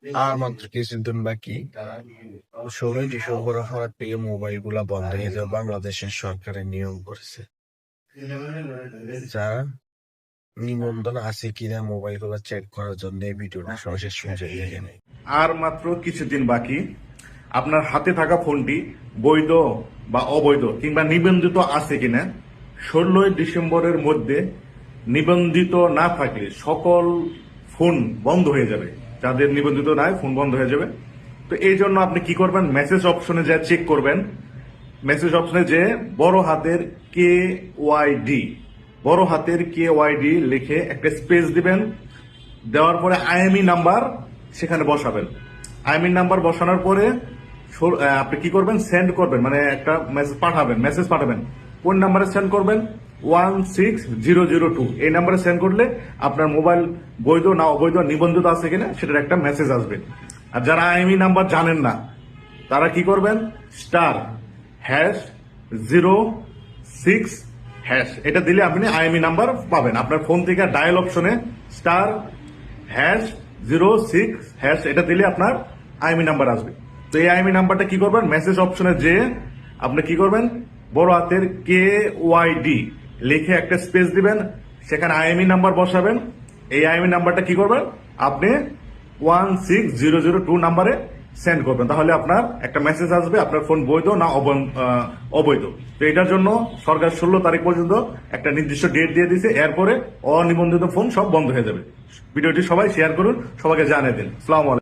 আর মাত্র কিছুদিন বাকি। 16 ডিসেম্বর হওয়ার থেকে মোবাইল গুলা বন্ধ হয়ে যাবে বাংলাদেশের সরকারের নিয়ম করেছে। যারা নিবন্ধন আছে কিনা মোবাইল গুলো চেক করার জন্য এই ভিডিওটা সর্বশেষ পর্যন্ত দেখে নেই। আর মাত্র কিছুদিন বাকি। আপনার হাতে থাকা ফোনটি বৈধ বা অবৈধ কিংবা নিবন্ধিত আছে কিনা 16 ডিসেম্বরের মধ্যে নিবন্ধিত না থাকলে সকল ফোন বন্ধ হয়ে যাবে। যাদের নিবন্ধিত নাই ফোন বন্ধ হয়ে যাবে। তো এই জন্য আপনি কি করবেন, মেসেজ অপশনে যা চেক করবেন। মেসেজ অপশনে যে বড় হাতের KYD, বড় হাতের KYD লিখে একটা স্পেস দিবেন। দেওয়ার পরে IMEI নাম্বার সেখানে বসাবেন। IMEI নাম্বার বসানোর পরে আপনি কি করবেন, সেন্ড করবেন, মানে একটা মেসেজ পাঠাবেন। কোন নাম্বারে সেন্ড করবেন? 16002 এই নাম্বারে সেন্ড করলে আপনার মোবাইল বৈধ না অবৈধ নিবন্ধিত আছে কিনা সেটার একটা মেসেজ আসবে। আর যারা IMEI নাম্বার জানেন না তারা কি করবেন, *#06# এটা দিলে আপনি IMEI নাম্বার পাবেন। আপনার ফোন থেকে ডায়াল অপশনে *#06# এটা দিলে আপনার IMEI নাম্বার আসবে। তো এই IMEI নাম্বারটা কি করবেন, মেসেজ অপশনে যে আপনি কি করবেন, বড় হাতের KYD লিখে একটা স্পেস দিবেন, সেখানে IMEI নাম্বার বসাবেন। এই IMEI নাম্বারটা কি করবেন, আপনি 16002 নাম্বারে সেন্ড করবেন। তাহলে আপনার একটা মেসেজ আসবে আপনার ফোন বৈধ না অবৈধ। তো এটার জন্য সরকার 16 তারিখ পর্যন্ত একটা নির্দিষ্ট ডেট দিয়ে দিয়েছে। এরপরে অনিবন্ধিত ফোন সব বন্ধ হয়ে যাবে। ভিডিওটি সবাই শেয়ার করুন, সবাইকে জানিয়ে দিন। আসসালামু আলাইকুম।